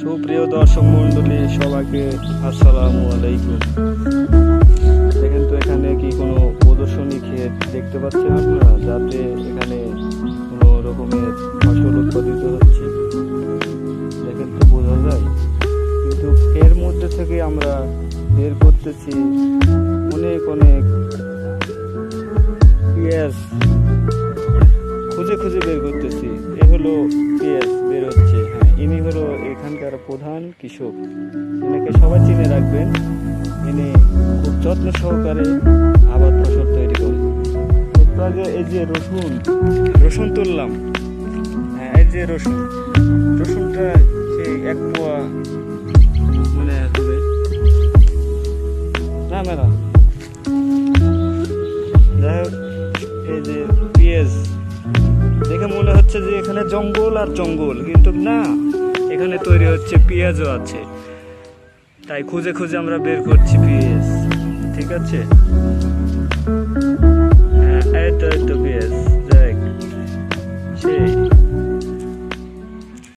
সুপ্রিয় দর্শক মন্ডলী, সবাইকে আসসালামু আলাইকুম। দেখেন তো এখানে কি কোনো প্রদর্শনী ক্ষেত দেখতে পাচ্ছেন আপনারা, যাতে এখানে কোনো রকমের ফসল উৎপাদিত হচ্ছে। দেখেন তো বোঝা যায়, কিন্তু এর মধ্যে থেকে আমরা বের করতেছি অনেক অনেক পেঁয়াজ, খুঁজে খুঁজে বের করতেছি। এ হলো পেঁয়াজ বের হচ্ছে। হ্যাঁ, ইনি হলো এখানকার প্রধান কৃষক। এনাকে সবাই চিনে রাখবেন। ইনি খুব যত্ন সহকারে আবাদ ফসল তৈরি করে। একটু আগে এই যে রসুন তুললাম। হ্যাঁ, এই যে রসুনটা সেই এক পোয়া মনে হবে না মেলা। যাই হোক, এই যে পেঁয়াজ দেখে মনে হচ্ছে যে এখানে জঙ্গল আর জঙ্গল, কিন্তু না, এখানে তৈরি হচ্ছে পেঁয়াজও আছে। তাই খুঁজে খুঁজে আমরা বের করছি পেঁয়াজ। ঠিক আছে, হ্যাঁ, এই তো পেঁয়াজ।